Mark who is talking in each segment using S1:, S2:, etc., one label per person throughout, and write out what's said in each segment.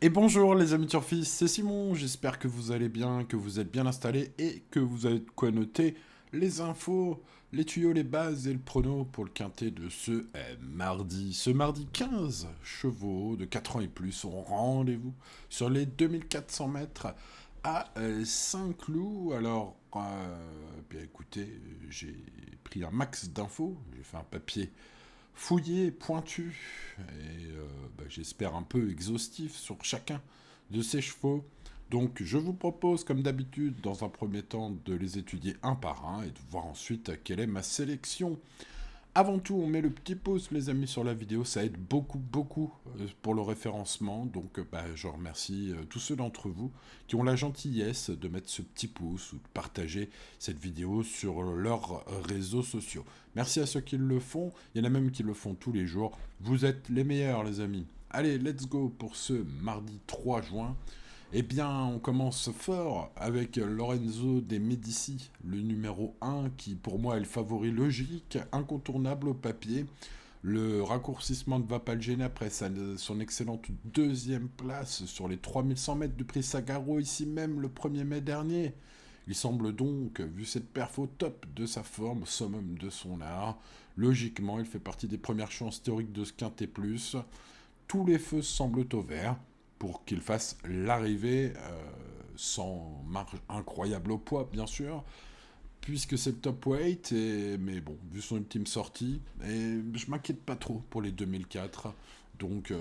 S1: Et bonjour les amis turfistes, c'est Simon, j'espère que vous allez bien, que vous êtes bien installés et que vous avez de quoi noter les infos, les tuyaux, les bases et le prono pour le quintet de mardi. Ce mardi 15 chevaux de 4 ans et plus ont rendez-vous sur les 2400 mètres à Saint-Cloud. Alors, bien écoutez, j'ai pris un max d'infos, j'ai fait un papier fouillé, pointu, et j'espère un peu exhaustif sur chacun de ces chevaux. Donc je vous propose, comme d'habitude, dans un premier temps, de les étudier un par un et de voir ensuite quelle est ma sélection. Avant tout, on met le petit pouce, les amis, sur la vidéo. Ça aide beaucoup, beaucoup pour le référencement. Donc, je remercie tous ceux d'entre vous qui ont la gentillesse de mettre ce petit pouce ou de partager cette vidéo sur leurs réseaux sociaux. Merci à ceux qui le font. Il y en a même qui le font tous les jours. Vous êtes les meilleurs, les amis. Allez, let's go pour ce mardi 3 juin. Eh bien, on commence fort avec Lorenzo de Medici, le numéro 1, qui pour moi est le favori logique, incontournable au papier. Le raccourcissement ne va pas le gêner après son excellente deuxième place sur les 3100 mètres du prix Sagaro, ici même le 1er mai dernier. Il semble donc, vu cette perf au top de sa forme, au summum de son art, logiquement il fait partie des premières chances théoriques de ce quintet plus. Tous les feux semblent au vert pour qu'il fasse l'arrivée sans marge incroyable au poids, bien sûr, puisque c'est le top weight, mais bon, vu son ultime sortie, et je m'inquiète pas trop pour les 2004. Donc,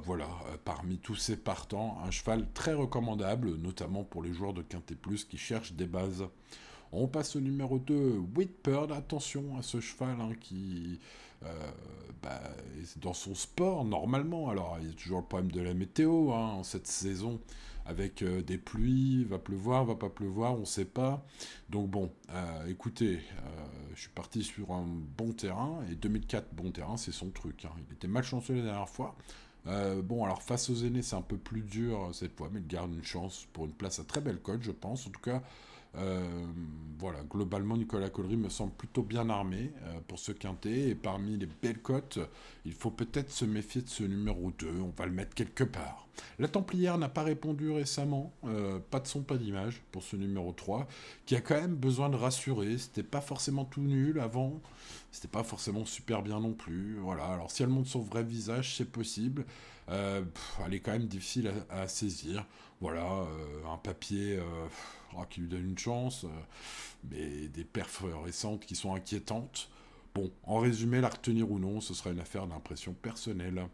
S1: voilà, parmi tous ces partants, un cheval très recommandable, notamment pour les joueurs de Quintet Plus qui cherchent des bases. On passe au numéro 2, Whitbird. Attention à ce cheval qui est dans son sport normalement. Alors il y a toujours le problème de la météo en cette saison avec des pluies, va pleuvoir, va pas pleuvoir, on ne sait pas. Donc bon, écoutez, je suis parti sur un bon terrain et 2004 bon terrain, c'est son truc. Il était malchanceux la dernière fois. Alors face aux aînés, c'est un peu plus dur cette fois, mais il garde une chance pour une place à très belle cote, je pense. En tout cas, voilà, globalement, Nicolas Collery me semble plutôt bien armé pour ce quintet. Et parmi les belles cotes, il faut peut-être se méfier de ce numéro 2. On va le mettre quelque part. La Templière n'a pas répondu récemment. Pas de son, pas d'image pour ce numéro 3, qui a quand même besoin de rassurer. C'était pas forcément tout nul avant. C'était pas forcément super bien non plus. Voilà. Alors, si elle montre son vrai visage, c'est possible. Elle est quand même difficile à saisir. Voilà, un papier qui lui donne une chance, mais des perfs récentes qui sont inquiétantes. Bon, en résumé, la retenir ou non, ce sera une affaire d'impression personnelle.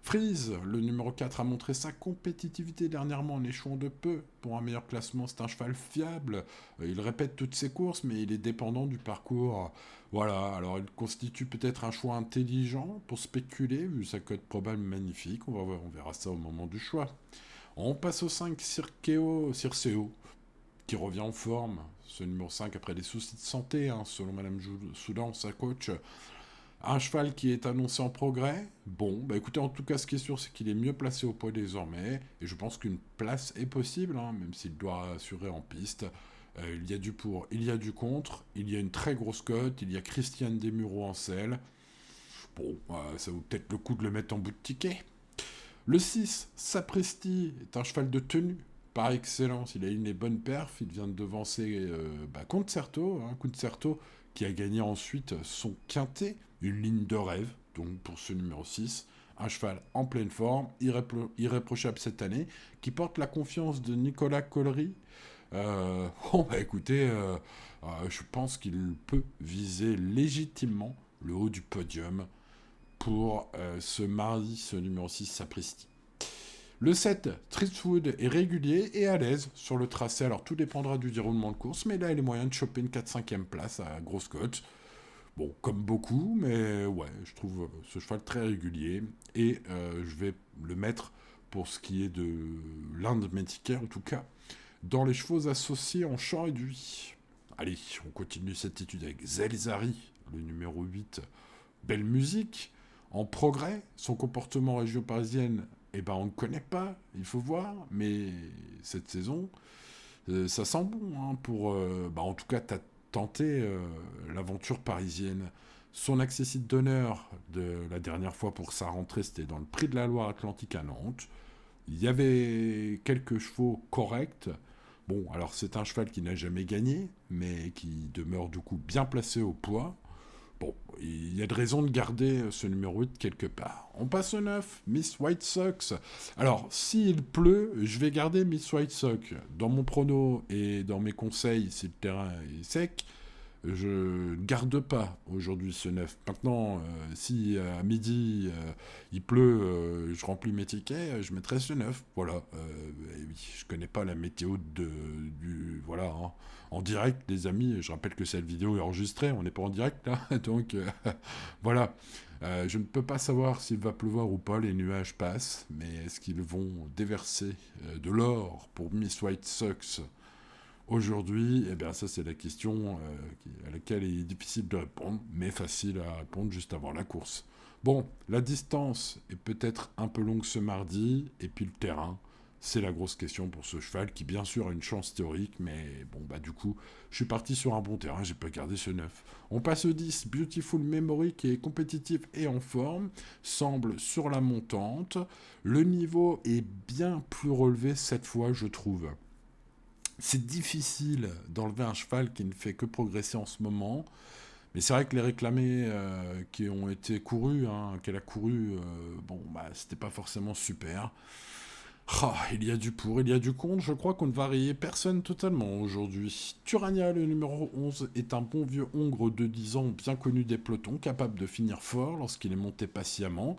S1: Freeze, le numéro 4, a montré sa compétitivité dernièrement en échouant de peu. Pour un meilleur classement, c'est un cheval fiable. Il répète toutes ses courses, mais il est dépendant du parcours. Voilà, alors il constitue peut-être un choix intelligent pour spéculer, vu sa cote probable magnifique. On verra ça au moment du choix. On passe au 5, Circeo, qui revient en forme. Ce numéro 5 après des soucis de santé, selon Madame Soudan, sa coach. Un cheval qui est annoncé en progrès. Bon, écoutez, en tout cas, ce qui est sûr, c'est qu'il est mieux placé au poids désormais. Et je pense qu'une place est possible, même s'il doit assurer en piste. Il y a du pour, il y a du contre. Il y a une très grosse cote. Il y a Christiane Desmureaux en selle. Bon, ça vaut peut-être le coup de le mettre en bout de ticket. Le 6, Sapristi, est un cheval de tenue par excellence. Il a eu une bonne perf. Il vient de devancer Concerto, qui a gagné ensuite son quintet, une ligne de rêve, donc pour ce numéro 6. Un cheval en pleine forme, irréprochable cette année, qui porte la confiance de Nicolas Collery. Écoutez, je pense qu'il peut viser légitimement le haut du podium pour ce mardi, ce numéro 6, Sapristi. Le 7, Tristwood, est régulier et à l'aise sur le tracé. Alors tout dépendra du déroulement de course, mais là il a les moyens de choper une 4-5e place à grosse cote. Bon, comme beaucoup, mais ouais, je trouve ce cheval très régulier et je vais le mettre pour ce qui est de l'un de mes tickets en tout cas, dans les chevaux associés en champ réduit. Allez, on continue cette étude avec Zelzari, le numéro 8. Belle musique, en progrès, son comportement en région parisienne, on ne connaît pas, il faut voir, mais cette saison, ça sent bon pour, en tout cas, t'as tenté l'aventure parisienne. Son accessite d'honneur de la dernière fois pour sa rentrée, c'était dans le Prix de la Loire-Atlantique à Nantes. Il y avait quelques chevaux corrects. Bon, alors c'est un cheval qui n'a jamais gagné, mais qui demeure du coup bien placé au poids. Bon, il y a de raison de garder ce numéro 8 quelque part. On passe au 9, Miss White Sox. Alors, s'il pleut, je vais garder Miss White Sox. Dans mon prono et dans mes conseils, si le terrain est sec, je ne garde pas aujourd'hui ce 9. Maintenant, si à midi il pleut, je remplis mes tickets, je mettrai ce 9. Voilà. Et oui, je connais pas la météo du. Voilà. Hein. En direct, les amis, je rappelle que cette vidéo est enregistrée, on n'est pas en direct là. Donc voilà. Je ne peux pas savoir s'il va pleuvoir ou pas, les nuages passent, mais est-ce qu'ils vont déverser de l'or pour Miss White Sox aujourd'hui, eh bien ça c'est la question à laquelle il est difficile de répondre, mais facile à répondre juste avant la course. Bon, la distance est peut-être un peu longue ce mardi, et puis le terrain, c'est la grosse question pour ce cheval qui bien sûr a une chance théorique, mais bon bah du coup, je suis parti sur un bon terrain, j'ai pas gardé ce 9. On passe au 10, Beautiful Memory qui est compétitif et en forme, semble sur la montante. Le niveau est bien plus relevé cette fois, je trouve. C'est difficile d'enlever un cheval qui ne fait que progresser en ce moment. Mais c'est vrai que les réclamés qui ont été courus, hein, qu'elle a couru, bon, bah, c'était pas forcément super. Ah, il y a du pour, il y a du contre. Je crois qu'on ne va rayer personne totalement aujourd'hui. Turania, le numéro 11, est un bon vieux hongre de 10 ans bien connu des pelotons, capable de finir fort lorsqu'il est monté patiemment.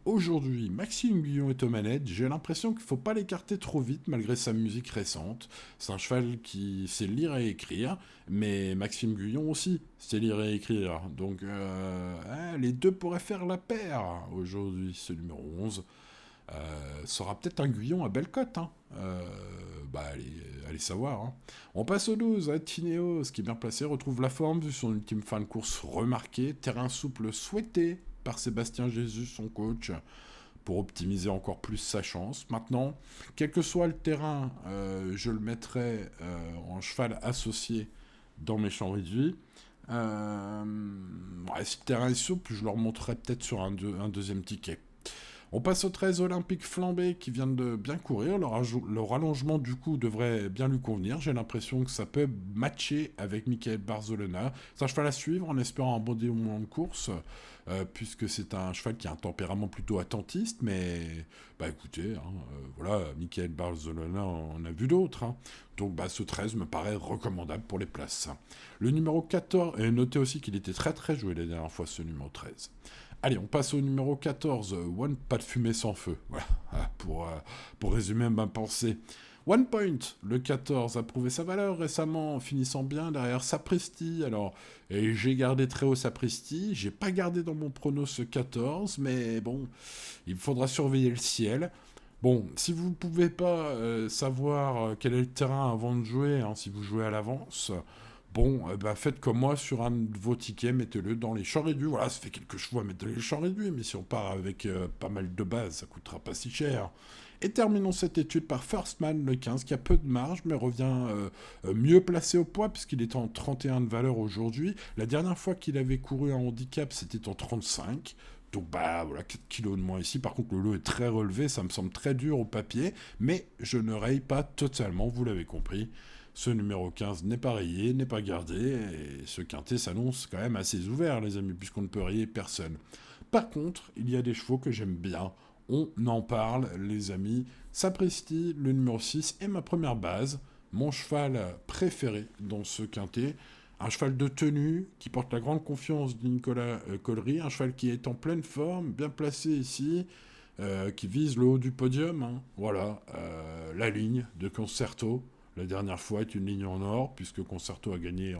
S1: Aujourd'hui, Maxime Guillon est aux manettes. J'ai l'impression qu'il ne faut pas l'écarter trop vite malgré sa musique récente. C'est un cheval qui sait lire et écrire, mais Maxime Guillon aussi sait lire et écrire. Donc, les deux pourraient faire la paire aujourd'hui, ce numéro 11. Sera peut-être un Guyon à belle cote. Hein. Allez savoir. Hein. On passe au 12. Tineos, qui est bien placé, retrouve la forme vu son ultime fin de course remarqué. Terrain souple souhaité par Sébastien Jésus, son coach, pour optimiser encore plus sa chance. Maintenant, quel que soit le terrain, je le mettrai en cheval associé dans mes champs réduits. Si le terrain est souple, je leur montrerai peut-être sur un deuxième ticket. On passe au 13 Olympique Flambé qui vient de bien courir. Leur allongement du coup devrait bien lui convenir. J'ai l'impression que ça peut matcher avec Michael Barzolona. C'est un cheval à suivre en espérant un bon déroulement de course, puisque c'est un cheval qui a un tempérament plutôt attentiste. Mais bah écoutez, hein, voilà, Michael Barzolona, on a vu d'autres. Hein. Donc bah, ce 13 me paraît recommandable pour les places. Le numéro 14, et notez aussi qu'il était très très joué la dernière fois ce numéro 13. Allez, on passe au numéro 14, One Pas de fumée sans feu. Voilà, pour résumer ma pensée. One Point, le 14, a prouvé sa valeur récemment en finissant bien derrière Sapristi. Alors, et j'ai gardé très haut Sapristi, j'ai pas gardé dans mon prono ce 14, mais bon, il faudra surveiller le ciel. Bon, si vous ne pouvez pas savoir quel est le terrain avant de jouer, hein, si vous jouez à l'avance, bon, faites comme moi sur un de vos tickets, mettez-le dans les champs réduits. Voilà, ça fait quelques chevaux à mettre dans les champs réduits, mais si on part avec pas mal de base, ça coûtera pas si cher. Et terminons cette étude par First Man, le 15, qui a peu de marge, mais revient mieux placé au poids, puisqu'il est en 31 de valeur aujourd'hui. La dernière fois qu'il avait couru un handicap, c'était en 35. Donc voilà, 4 kilos de moins ici. Par contre, le lot est très relevé, ça me semble très dur au papier, mais je ne raye pas totalement, vous l'avez compris. Ce numéro 15 n'est pas rayé, n'est pas gardé, et ce quintet s'annonce quand même assez ouvert, les amis, puisqu'on ne peut rayer personne. Par contre, il y a des chevaux que j'aime bien. On en parle, les amis. Sapristi, le numéro 6, est ma première base, mon cheval préféré dans ce quintet. Un cheval de tenue qui porte la grande confiance de Nicolas Collery, un cheval qui est en pleine forme, bien placé ici, qui vise le haut du podium. Hein. Voilà, la ligne de Concerto. La dernière fois est une ligne en or, puisque Concerto a gagné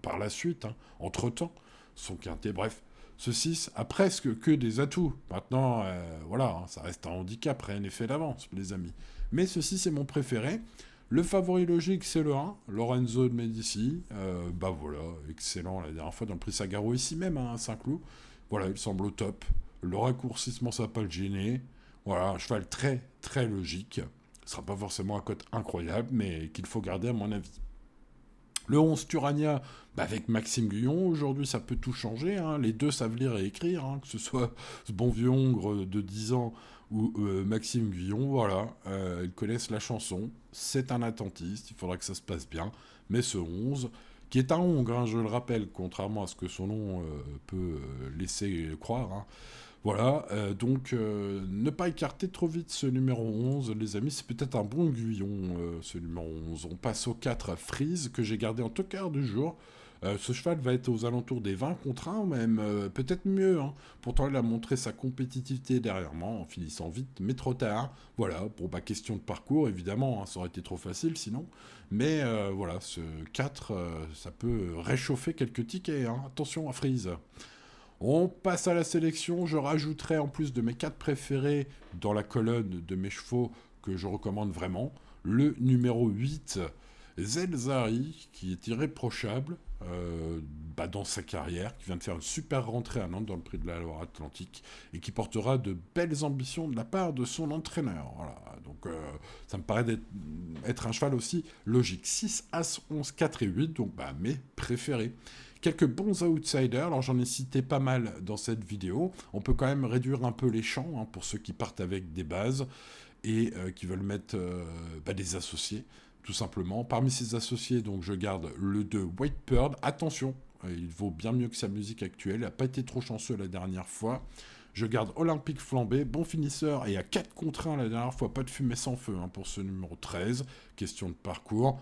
S1: par la suite, hein, entre-temps, son quintet. Bref, ce 6 a presque que des atouts. Maintenant, voilà, hein, ça reste un handicap, rien n'est fait d'avance, les amis. Mais ce 6 est mon préféré. Le favori logique, c'est le 1, Lorenzo de Medici. Voilà, excellent la dernière fois dans le prix Sagaro, ici même, hein, à Saint-Cloud. Voilà, il semble au top. Le raccourcissement, ça va pas le gêner. Voilà, un cheval très, très logique. Ce sera pas forcément un cote incroyable, mais qu'il faut garder à mon avis. Le 11 Turania, avec Maxime Guyon, aujourd'hui ça peut tout changer, hein. Les deux savent lire et écrire, hein, que ce soit ce bon vieux hongre de 10 ans ou Maxime Guillon, voilà, ils connaissent la chanson, c'est un attentiste, il faudra que ça se passe bien, mais ce 11, qui est un Hongre, hein, je le rappelle, contrairement à ce que son nom peut laisser croire, hein. Voilà, donc ne pas écarter trop vite ce numéro 11, les amis, c'est peut-être un bon aiguillon, ce numéro 11. On passe au 4 Freeze, que j'ai gardé en tocard du jour. Ce cheval va être aux alentours des 20 contre 1, même peut-être mieux, hein. Pourtant, il a montré sa compétitivité derrière moi, en finissant vite, mais trop tard. Voilà, pour pas question de parcours, évidemment, hein, ça aurait été trop facile sinon. Mais voilà, ce 4, ça peut réchauffer quelques tickets, hein. Attention à Freeze. On passe à la sélection, je rajouterai en plus de mes 4 préférés dans la colonne de mes chevaux que je recommande vraiment, le numéro 8, Zelzari, qui est irréprochable dans sa carrière, qui vient de faire une super rentrée à Nantes dans le prix de la Loire-Atlantique, et qui portera de belles ambitions de la part de son entraîneur. Voilà, donc ça me paraît être un cheval aussi logique. 6, As, 11, 4 et 8, donc mes préférés. Quelques bons outsiders, alors j'en ai cité pas mal dans cette vidéo. On peut quand même réduire un peu les champs, hein, pour ceux qui partent avec des bases et qui veulent mettre des associés, tout simplement. Parmi ces associés, donc je garde le 2 White Pearl. Attention, il vaut bien mieux que sa musique actuelle. Il n'a pas été trop chanceux la dernière fois. Je garde Olympique Flambé, bon finisseur, et à 4 contre 1 la dernière fois, pas de fumée sans feu, hein, pour ce numéro 13. Question de parcours.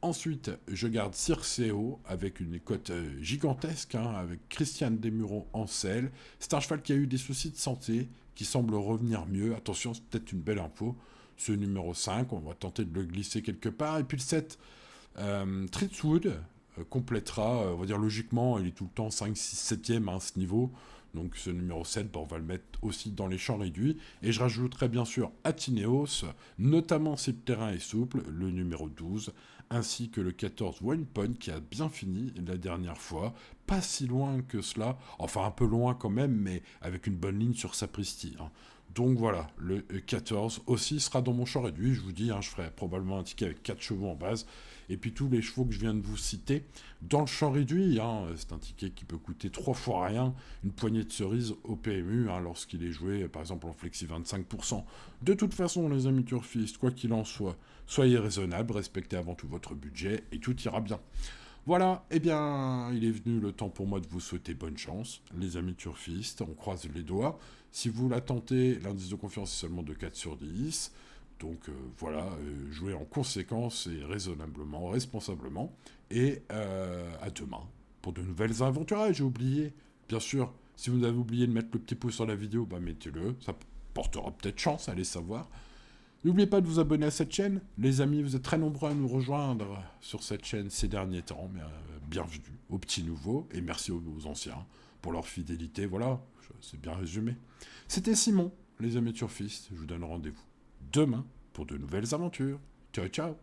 S1: Ensuite, je garde Circeo avec une cote gigantesque, hein, avec Christiane Desmureaux en selle. C'est un cheval qui a eu des soucis de santé, qui semble revenir mieux. Attention, c'est peut-être une belle info. Ce numéro 5, on va tenter de le glisser quelque part. Et puis le 7, Treatswood, complétera, on va dire logiquement, il est tout le temps 5, 6, 7e à ce niveau. Donc ce numéro 7, on va le mettre aussi dans les champs réduits. Et je rajouterai bien sûr Atineos, notamment si le terrain est souple, le numéro 12, ainsi que le 14 One Point qui a bien fini la dernière fois. Pas si loin que cela, enfin un peu loin quand même, mais avec une bonne ligne sur Sapristi, hein. Donc voilà, le 14 aussi sera dans mon champ réduit, je vous dis, hein, je ferai probablement un ticket avec 4 chevaux en base, et puis tous les chevaux que je viens de vous citer, dans le champ réduit, hein, c'est un ticket qui peut coûter 3 fois rien, une poignée de cerises au PMU, hein, lorsqu'il est joué par exemple en flexi 25%. De toute façon, les amis turfistes, quoi qu'il en soit, soyez raisonnables, respectez avant tout votre budget, et tout ira bien. Voilà, eh bien, il est venu le temps pour moi de vous souhaiter bonne chance, les amis turfistes, on croise les doigts. Si vous la tentez, l'indice de confiance est seulement de 4 sur 10. Donc voilà, jouez en conséquence et raisonnablement, responsablement. Et à demain pour de nouvelles aventures. Ah, j'ai oublié, bien sûr, si vous avez oublié de mettre le petit pouce sur la vidéo, mettez-le, ça portera peut-être chance, allez savoir. N'oubliez pas de vous abonner à cette chaîne. Les amis, vous êtes très nombreux à nous rejoindre sur cette chaîne ces derniers temps. Mais, bienvenue aux petits nouveaux et merci aux anciens pour leur fidélité. Voilà, c'est bien résumé. C'était Simon, les amis turfistes. Je vous donne rendez-vous demain pour de nouvelles aventures. Ciao, ciao.